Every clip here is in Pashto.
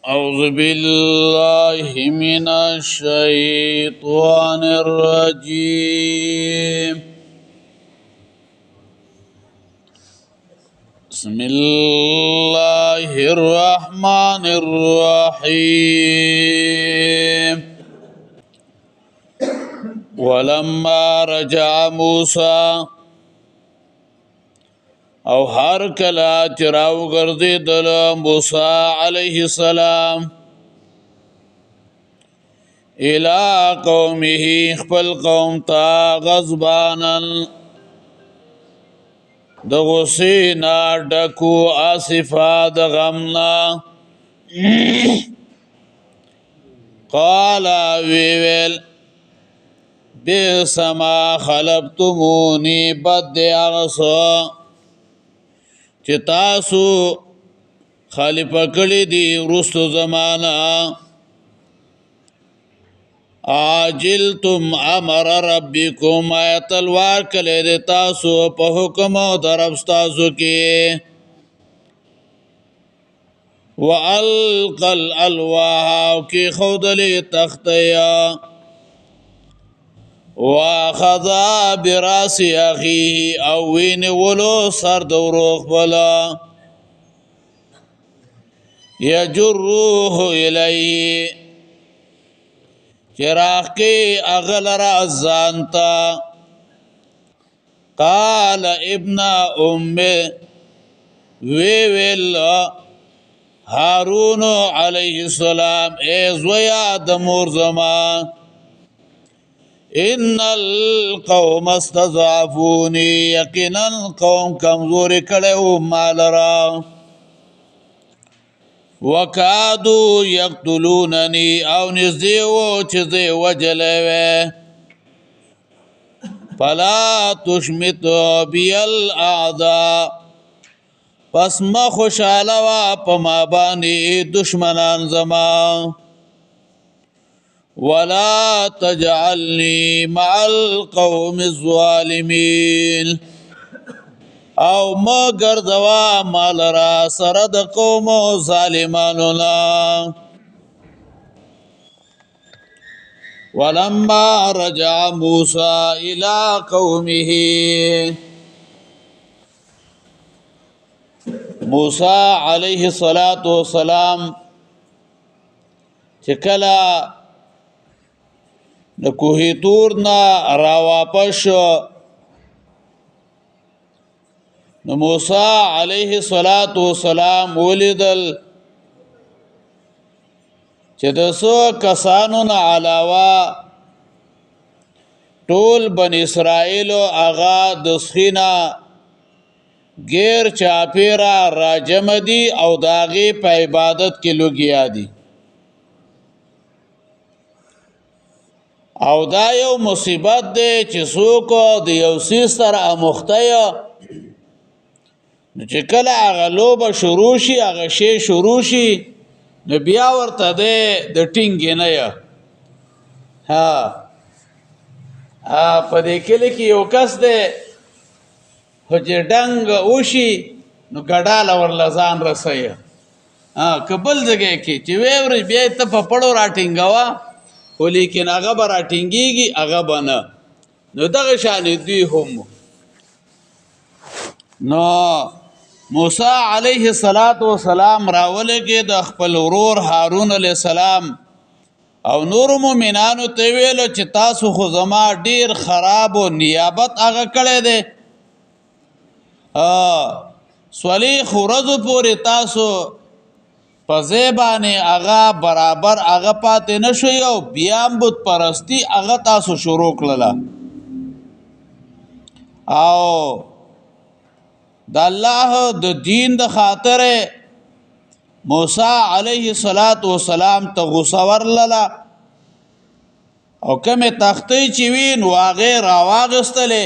أعوذ بالله من الشيطان الرجيم. بسم الله الرحمن الرحيم. ولما رجع موسى او هر کلا چراو ګرځیدل موسی علیه السلام الى قومه خپل قوم تا غضبانا د غصینا ډکو آصفا د غمنا قال ویل بسما خلبتمونی بد اغسو چې تاسو خلیفہ کړی دی رستو زمانہ عاجلتم امر ربکم تلوار کړی دی تاسو په حکم او درب تاسو کې والقى الالواح کی خودلی تختیا واخذ براس اخيه او وین ولو سر دوروخ بلا يجروه الیه چراغ کی اغلر ازانتا قال ابن ام ویل هارون علیہ السلام ای زویا دمور زمان ان القوم استضعفوني یقینا قوم کمزوری کړو مال را وکادو یقتلوننی او نزدیو چې وجلوه فلا تشمت بی الاعداء پس ما خوشاله وا په ما باندې دشمنان زمان ولا تجعلني مع القوم الظالمين او ما ګرځوا مال را سره د قوم ظالمانو لا ولما رجع موسى الى قومه موسى عليه الصلاه والسلام چکلا د کوهی تور نه را واپس نو موسی علیه السلام ولیدل چې د څو کسانو نه علاوه ټول بن اسرائیل آغا د سخینا غیر چاپیرا راجمدی او داغي په عبادت کې لوګیا دي او دا یو مصیبت دی چې څوک د یو سیس سره اموخته نو چې کله هغه لوبه شروع شي هغه شی شروع شي نو بیا ورته د ټینګ نه یا ها په دې کې یو کس دی خو چې ډنګ وشي نو ګډاله ورله ځان رسوي کبل ځای کې چې ویوري بیا ته په پړو راټینګوا خو لیکن هغه به راټینګېږي هغه به نه نو دغه شانې دوی هم نو موسی علیه السلام راولګې د خپل ورور هارون علیه السلام او نور مؤمنانو ته ویل چې تاسو خو زما ډیر خراب او نیابت هغه کړی دی صلیخ ورځو پورې تاسو په زیبانه هغه برابر هغه پاتې نشوي او بیا بت پرستی هغه تاسو شروع کړله او د الله د دین د خاطر موسی علیه السلام ته غوسه ورلله او کومه تختې چې وین واغې راواغستلې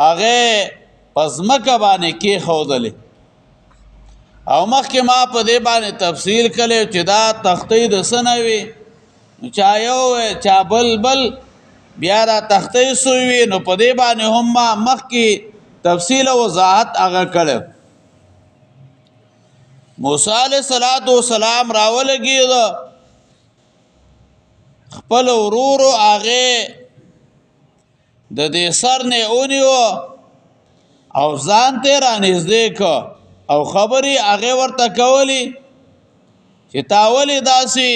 هغه پزمکه باندې کې خودلې او مخکې ما په دې باندې تفصیل کړي چې دا تختې د سنوي چا یو چا بل بیا دا تختې سوي نو په دې باندې هم ما مخکې تفصیل او وضاحت هغه کړو موسی علیہ السلام راولګید خپل ورورو هغه د دې سر نه اونیو او ځان ته رانږدې کو او خبري هغه ورته کولی چې تاولی داسي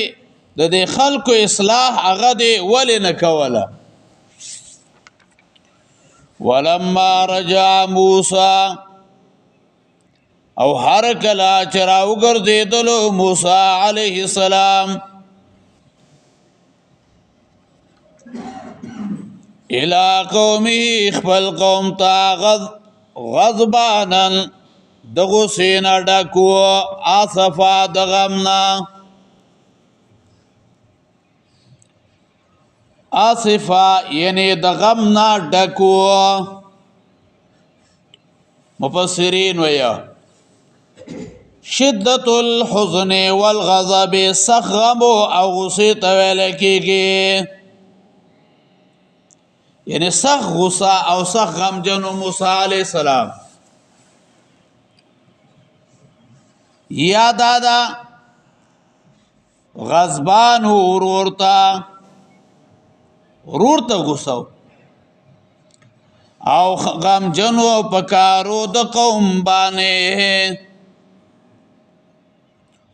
د دې خلکو اصلاح هغه دی ولې نه کوله. ولما رجع موسی او هر کله چې راوګرځېدلو موسی علیه السلام الى قومه خپل قوم ته غضبانا د غصې نه ډک و آسفا د غم نه آسفا یعنی د غم نه ډک و. مفسرین ویا شدت الحزن والغضب سخت غم او غصې ته ویل کېږي یعنی سخت غصه او سخت غم جنو موسی علیہ السلام یا دادا غضبان ورورتا غصه او غم جنو پکارو د قوم باندې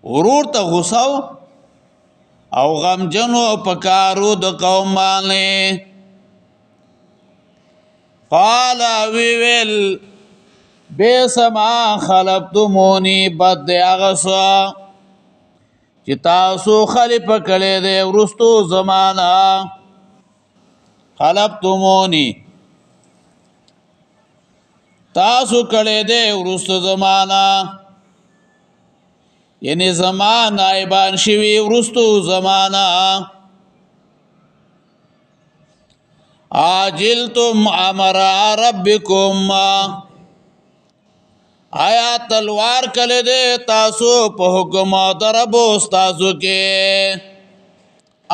ورورتا غصه او غم جنو پکارو د قوم باندې. قال ویل بیسما خلقتمونی بد دی اغسا چې تاسو خلیف کړی دی ورستو زمانہ خلقتمونی تاسو کړی دی ورستو زمانہ یعنی زمانہ ایبان شوی ورستو زمانہ عاجلتم امر ربکم آیا تلوار کله دے تاسو په حکم درب استادو کې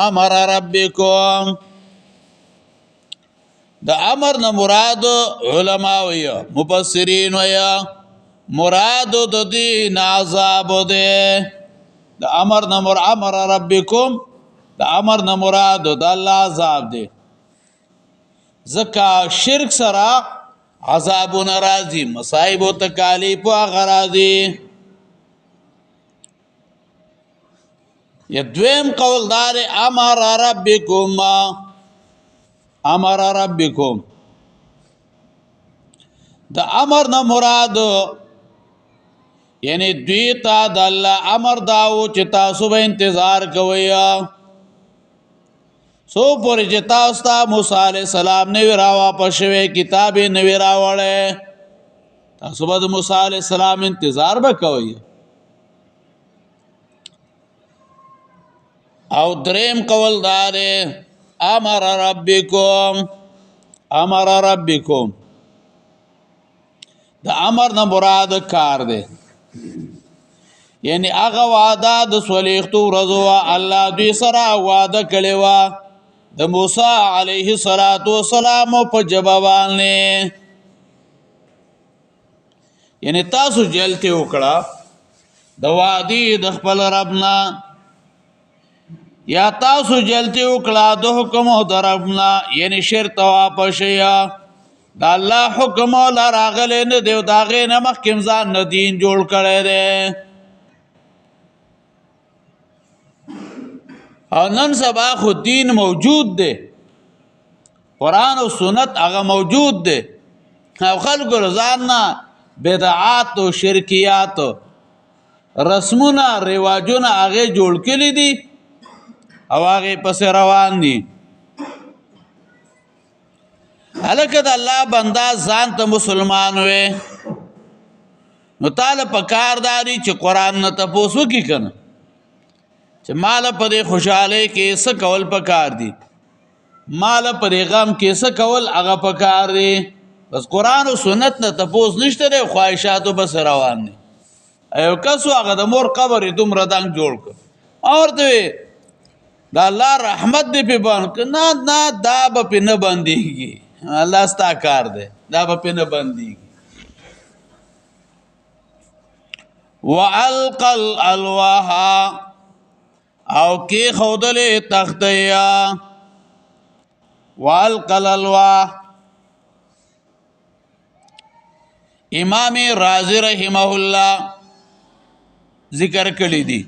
امر ربکم د امر نه مراد علما ویا مفسرین ویا مراد د دین عذاب دے د امر نه امر ربکم د امر نه مراد د الله عذاب دے زکا شرک سرا عذاب و نرازی مصائب و تکالیف و غرازی. یا دویم قول دار امر ربکم دا امر نا مراد یعنی دوی تا دا اللہ امر داو چی تاسو با انتظار کویا سو پوری چې تاسو ته موسی علیہ السلام نوی راواپس شوی کتاب نوی راوړی تاسو به د موسی علیہ السلام انتظار به کوئ. او دریم قول دار امر ربکم د امر نه مراد کار دی یعنی هغه وعده د صلیختو ورځو الله دوی سره وعده کړی و د موسی علیه السلام په جوابان یعنی تاسو جلته وکړه د وادي د خپل ربنا یا تاسو جلته وکړه د حکم د ربنا یعنی شرط واپس یا د الله حکم لا راغله نه دیو داغه نه مخکم ځان نه دین جوړ کړي دي او نن سبا خو دین موجود دی قرآن و سنت هغه موجود دی او خلق رضاننا بدعات و شرکیات رسمونه رواجونه هغه جوړ کړي دي او هغه پس روان دي. هلکه د الله بندا ځان ته مسلمان وي نو تعالی په کار داري چې قرآن نه تاسو کی کنه چې مال پر خوشاله کې څه کول پکار دي مال پر غم کې څه کول هغه پکار دي بس قرآن او سنت نه تاسو نشته د خواهشاتو بس روان دي. ایو کسو هغه د مور قبر دومره دنګ جوړ کړ اور دوی دا الله رحمت دی په باندې نه دا به نه بنديږي الله ستا کار دی دا به نه بنديږي. وَأَلْقَى الْأَلْوَاحَ او کی خودل تختیا وَأَلْقَى الْأَلْوَاحَ امام رازی رحمه الله ذکر کړی دی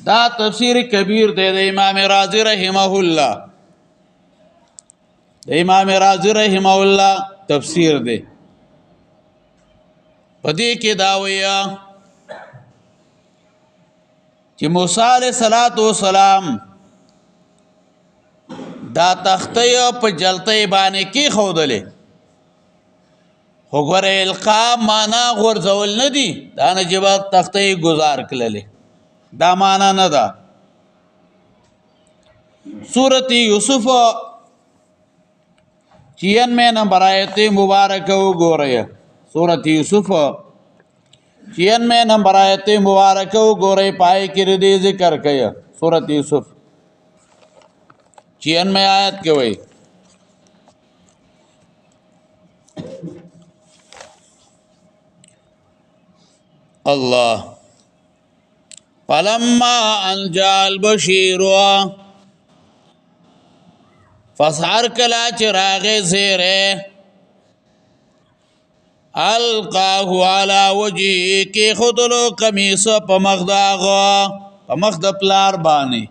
دا تفسیر کبیر دی د امام رازی رحمه الله د امام رازی رحمه الله تفسیر دی پدې کې دا ویا چې موسی علیہ السلام دا تختې په جلتې باندې کې خودلې وګوره القا معنا غرزول نه دي دا نه جواب تختې گزار کړلې دا معنا نه ده سورۃ یوسف 96 نمبر آیت مبارک وګورئ سورۃ یوسف 96 نمبر آیت مبارک وګورئ پای کې دې ذکر کړي سورۃ یوسف 96 آیت کې وایي الله فلما ان جاء البشير فسحر کلا چراغ زیره القاه على وجهه کی خودلو قمیص په مخداغه په مخد پلار باندې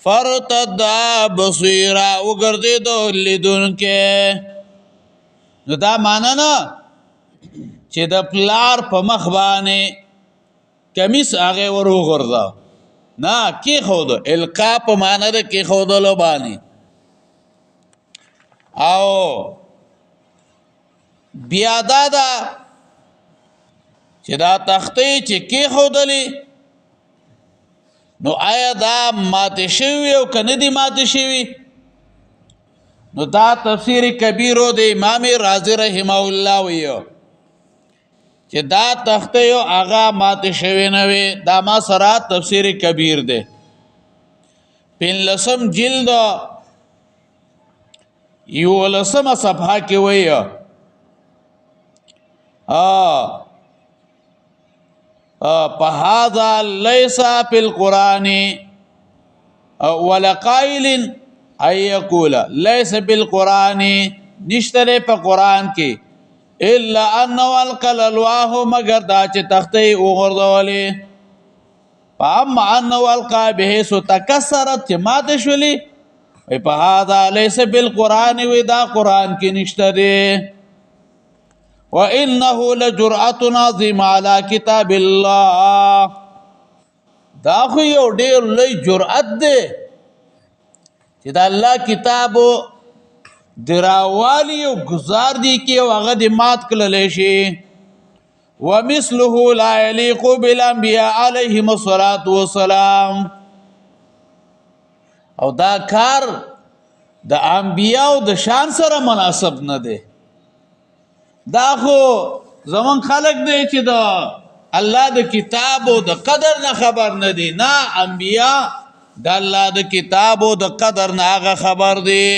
فرتد بصيرا وګرځیدو لیدون کې نو دا معنا نه چې د پلار په مخ باندې کمیس هغه ورو غرزا نه کی خود القا په معنا ده کی خودلو باندې او بیا دا چې دا تختې چې کی خودلې نو آیا دا ماته شوی او کنه دی ماته شوی نو دا تفسیر کبیرو د امام رازی رحمه الله ویو چې دا تخته یو آغا ماته شوی نه وي دا ما سره تفسیر کبیر ده پن لسم جلد یو لسم صفحه کې وی فهذا ليس في القرآن ولا قائل أن يقول ليس بالقرآن نشتري په قرآن کې الا انه القللواه مگر دا چې تختې وغورځولې فاما انه القى به سو تکسرت چې ماته شولې په هذا ليس بالقران ودا قران کې نشته دی وانه لجرأه عظيمه على كتاب الله دا خو یو ډېر لوی جرأت دی چې دا الله کتابو دراوالی او گزار دی کی او هغه د مات کړل شي ومثله لا يليق بالانبياء عليهم الصلاه والسلام او دا کار د انبیاء د شان سره مناسب نه دی دا خو زمون خلق دی چې دا الله د کتاب او د قدر نه خبر نه دی نه انبیاء د الله د کتاب او د قدر نه هغه خبر دی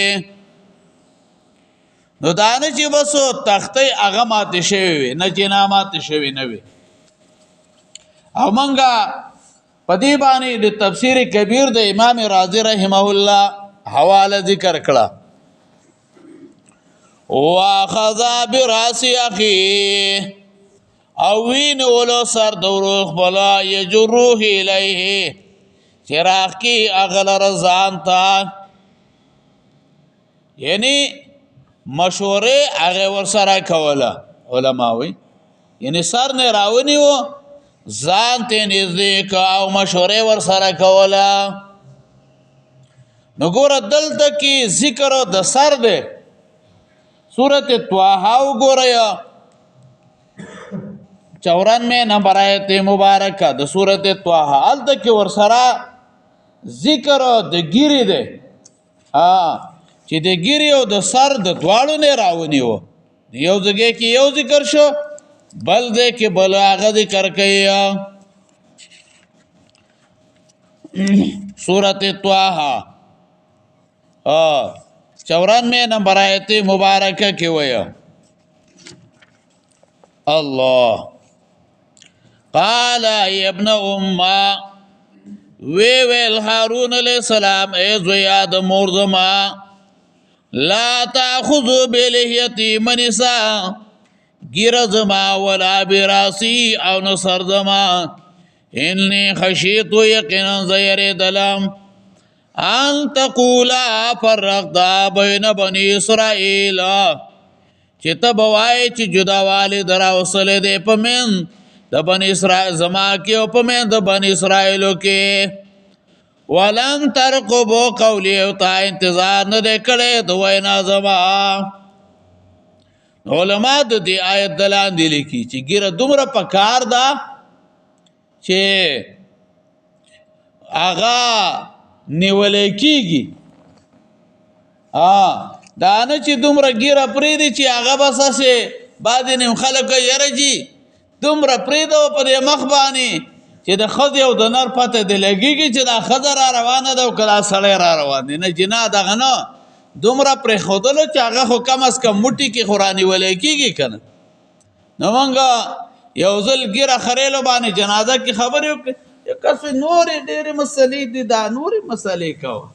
نو دانه چې بسو تختې هغه ماته شوی نه جنامات شوی نه وي او منګه پدی باندې د تفسیر کبیر د امام رازی رحمه الله حواله ذکر کړه واخذ براس اخي او وین ولو سر دوروخ بلا یجروه الیه چراغ کی اغل رضان تا یعنی مشوره هغه ور سره کوله علماوی یعنی سر نه راونی و ځان ته نږدې کا او مشوره ور سره کوله نو ګور دلته کې ذکر د سر ده سورۃ طه وګوریا 94 نمبر آیت مبارکه د سورۃ طه الته کې ور سره ذکر د ګیری ده چې د ګیری او د سر د دواړو نه راونی و یو ځای کې یو ذکر شو بل دې کې بل هغه ذکر کوي سورۃ طه 94 نمبر آیت مبارکه کې وایي الله قال ای ابن امه ویل هارون علیہ السلام ای زویا د مور زما لا تاخذوا بلحیتی منسا ګیره زما ولا براسی او نصر زما انی خشیتو یقینا زیریدلم ان تقولا فرقتا بین بنی اسرائیل چې ته بوای چې جداوالی دراوصله دی په من د بنی اسرائیل زما کې او په من د بنی اسرائیلو کې ولن ترقبو قولی او تا انتظار نه دی کړی د وینا زما علماء د دې آیت دلان دی لیکي چې ګیره دومره پکار ده چې هغه نیولې کېږي دا نه چې دومره ګیره پرېږدي چې هغه بس هسې بعد نیم خلک یره جي دومره پرېږده په دې مخ باندې چې د ښځې او د نر پته دې لګېږي چې دا ښځه را روانه ده او که دا سړی را روان دی نه جنا دغه نه دومره پرېښودلو چې هغه خو کم از کم موټي کې خو رانیولی کېږي که نه نو موږ یو ځل ګیره خریلو باندې جنازه کې خبرې وکړې کسې نورې ډېرې مسلې دي دا نورې مسلې کوه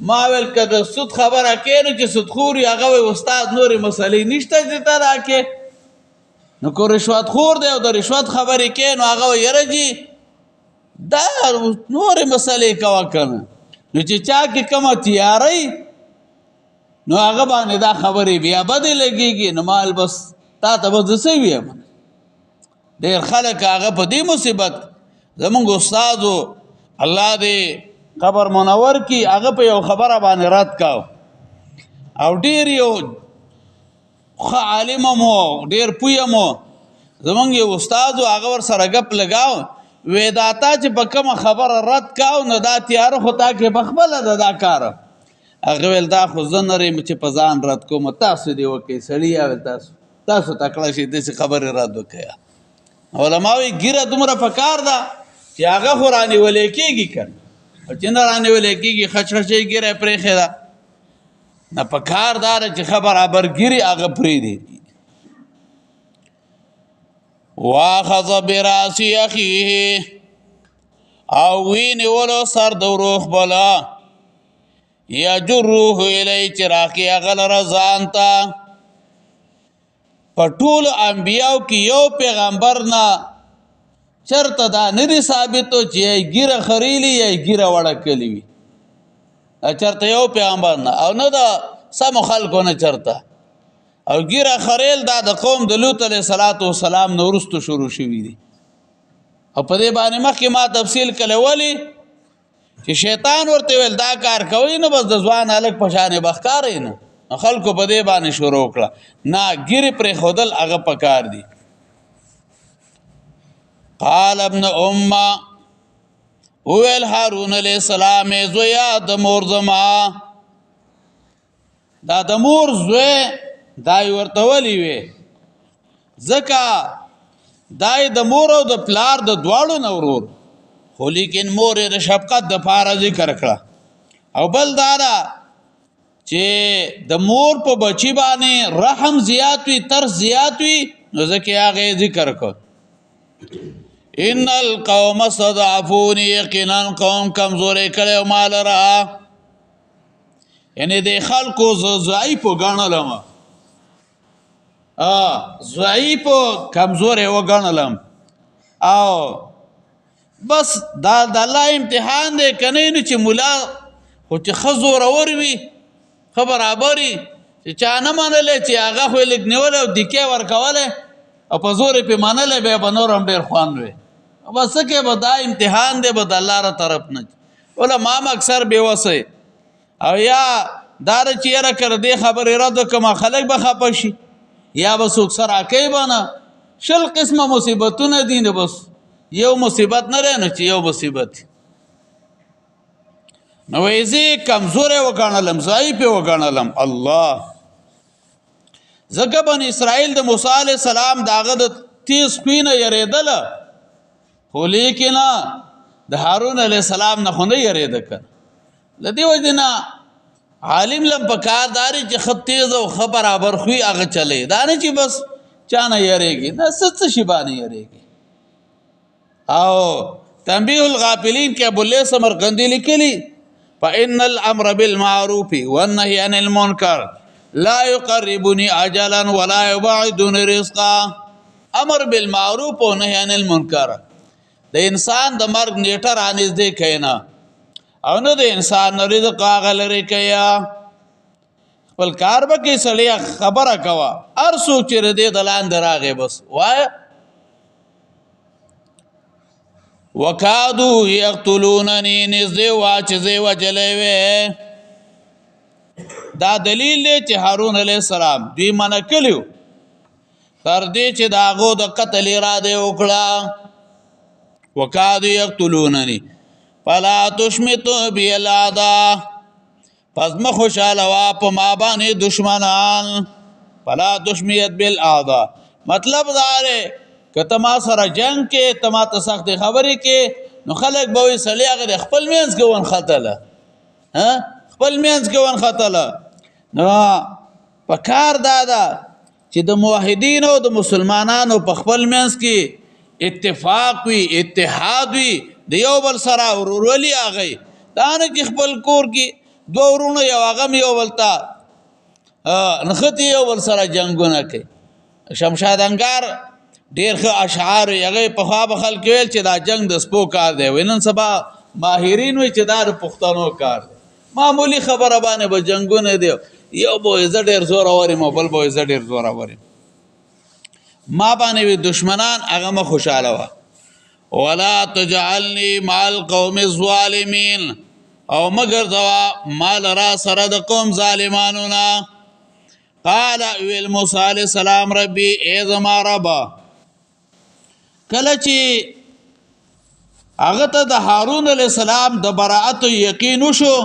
ما ویل که د سود خبره کې نو چې سودخور وي هغه وایي استاد نورې مسلې نشته چې ته راکې نو که رشوت خور دی او د رشوت خبرې کې نو هغه وایي یاره جي دا نورې مسلې کوه که نه نو چې چا کې کومه تیارۍ نو هغه باندې دا خبرې بیا بدې لګېږي نو مال بس تا ته به زه څه ویم ډېر خلک هغه په دې مصیبت زمونږ استادو الله دې قبر منور کی هغه په یو خبره باندې رد کاو او ډېر یو ښه عالم مو ډېر پویه مو زمونږ یو استادو هغه ورسره ګپ لګاو وی دا تا چې په کومه خبره رد کاو نو دا تیاره خو تا کې پخپله ده دا کاره هغه ویل دا خو زه نه ریم چې په ځان رد کوم تاسو دې وکئ سړي ویل تاسو تکړه شئ داسې خبرې رد وکئ علما وایي ګیره دومره پکار ده چې هغه خو رانیولی کېږي که او چې نه رانیولی کېږي خچخچۍ ګیره یې پرېښې ده نه پکار دا ده چې ښه برابر ګیرې هغه پرېږدي واخذ براسی اخیه او وینیولو سر د ورور خپله یجروه الی چې راکې هغه لره ځان ته په ټولو انبیاو کې یو پیغمبر نه چرته دا نه دي ثابتو چې یا ګیره خریلي یا ګیره وړکلي وي چرته یو پیغمبر نه او نه د سمو خلکو نه چرته او ګیره خریل دا د قوم د لوط علیه السلام نه وروستو شروع شوي دي او په دې باندې مخکې ما تفصیل کړی ولې چې شیطان ورته ویل دا کار کوي نو بس د ځوان هلک په شانې به ښکارئ نه خلکو په دې باندې شروع کړه نه ګیرې پرېښودل هغه پکار دي قال ابن امه وویل هارون علیه السلام زویا د مور زما دا د مور زوی دا یې ورته ولي وې ځکه دا یې د مور او د پلار د دواړو نه ورور خو لیکن مور یې د شفقت دپاره ذکر کړه او بل دا ده چې د مور په بچی باندې رحم زیات وي ترس زیات وي نو ځکه هغه ذکر کړ ان القوم استضعفوني یقینا قوم کمزورې کړی ما لره یعنی د خلکو ضعیف وګڼلم ضعیف کمزورې وګڼلم او بس دا د الله امتحان دی که نه نو چې ملا خو چې ښه زورور وي ښه برابري چې چا نه منلی چې هغه خو یې لږ نیولی او دیکې ورکولی او په زور یې پې منلی بیا به نور هم ډېر خوند وي بس څه کې به دا امتحان دی به د الله را طرف نه علما هم اکثر بېوسئ او یا دا ده چې یاره که دې خبرې رد وکړم خلک به خفه شي یا به څوک څه راکوي به نه 20 قسمه مصیبتونه دي نو بس یو مصیبت نه دی نو چې یو مصیبت نو وایي زه یې کمزوری وګڼلم ضعیف یې وګڼلم الله ځکه بن اسرائیل د موسی علیه السلام د هغه د تیز خوی نه یېرېدله خو لیکن د هارون علیه السلام نه خو نه یېرېده که له دې وجې نه عالم لم په کار داري چې ښه تیز او ښه برابر خوی هغه چلی دا نه چې بس چا نه یېرېږي نه څه شي باندې یېرېږي او تنبیه الغافلین کې ابو الليث سمرقندی لیکلی فإن الأمر بالمعروف والنهي عن المنكر لا يقربني أجلا ولا يبعدني رزقا. امر بالمعروف او نهي عن المنکر د انسان د مرګ نیټه رانږدې کینا او نه د انسان رزق هغه لري کیا. خپل کار به کې سړی خبره کوا هر څوک چې ردې د لاندې راغی بس وایه وکادو یقتلوننی نږدې وا چې زه وجلی وې. دا دلیل دی چې هارون علیه السلام دوی منع کړي تر دې چې د هغو د قتل اراده وکړه. وکادو یقتلوننی فلا تشمتو بی الاعداء پس مه خوشحاله وا په ما باندې دشمنان. فلا تشمیت بالاعداء مطلب دا دی که ته ما سره جنگ کې ته ما ته سختې خبرې کې نو خلک به وایي سړی هغه د خپل منځ کې ونښتله خپل منځ کې ونښتله. نو په کار دا ده چې د موحدینو او د مسلمانانو په خپل منځ کې اتفاق وي اتحاد وي د یو بل سره ورورولي هغی دا نه چې خپل کور کې دوه ورونه یو هغه یو بل ته نښتي یو بل سره جنګونه کوي. شمشاد انګار ډېر ښه اشعار هغې پخوا به خلک ویل چې دا جنګ د سپو کار دی وایي نن سبا ماهرین وایي چې دا د پښتنو کار دی. معمولی خبره باندې به جنګونه دی یو به وایي زه ډېر زورور یم او بل به وایي زه ډېر زورور یم. ما باندې وي دشمنان هغه مه خوشحاله وه. ولا تجعلني مع القوم الظالمین او مه ګرځوه ما لره سره د قوم ظالمانو نه. قال ویل موسی علیه السلام ربي ای زما ربه کله چې هغه ته د هارون علیه السلام د براعت یقین وشو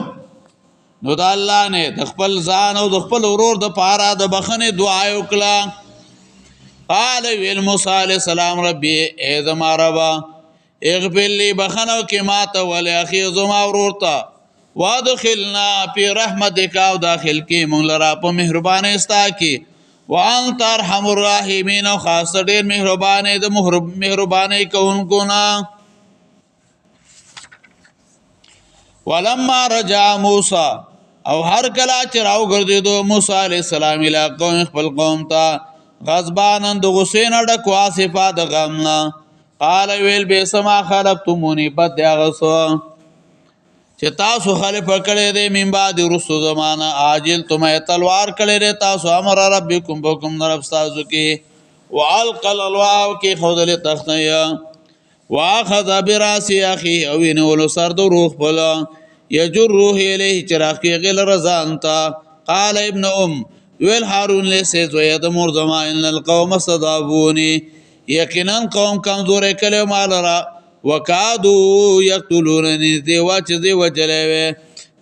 نو د الله نه د خپل ځان او د خپل ورور د پاره د بخښنې دعا یې وکړه. قال ویل موسی علیه السلام ربي ای زما ربه اغفر لی بخښنه وکړې ما ته ولأخي زما ورور ته وادخلنا فی رحمتک او داخل کې مونږ لره په مهربانۍ ستا کې وانت ارحم الراحمین او خاص ډېر مهربانې د مهربانۍ کوونکو نه. ولما رجع موسی او هر کله چې راوګرځېدو موسی علیه السلام الی قوم خپل قوم ته غضبانا د غصې نه ډک و آسفه د غم نه. قال ویل بئس ما خلفتموني بد دی هغه څه چې تاسو خلیفه کړی دی من بعد وروستو زمانه عاجلتم تلوار کړی دی تاسو امر ربکم په حکم د رب ستاسو کې والقى الالواح کېښودلې تختې واخذ براس اخي او ونیولو سر د روح خپل یجره الیه چې راکېږي لره ځان ته. قال ابن ویل هارون لیسې زویه د مور زما ان القوم استضعفوني یقینا قوم کمزوری کړی ما لره وکادو یقتلونني دې وا چې دې وجلی وې.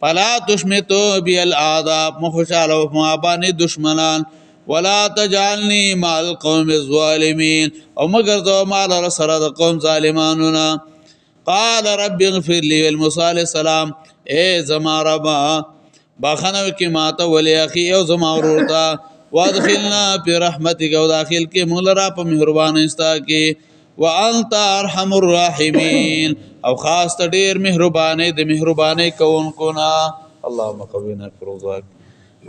فلا تشمتو بی الاعداء مه خوشحاله په ما باندې دشمنان. ولا تجعلني مع القوم الظالمین او مه ګرځوه ما لره سره د قوم ظالمانو نه. قال رب اغفر لي موسی علیه السلام ای زما ربه بخښنه وکړې ما ته ولأخي او زما ورور ته وادخلنا فی رحمتک او داخل کې مونږ لره په مهربانۍ ستا کې وانت ارحم الراحمین او خاص ته ډېر مهربانۍ د مهربانۍ کوونکو نه. اللهم قونا فی رضاک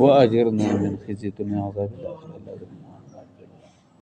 واجرنا من خزي الدنيا وعذاب الاخره.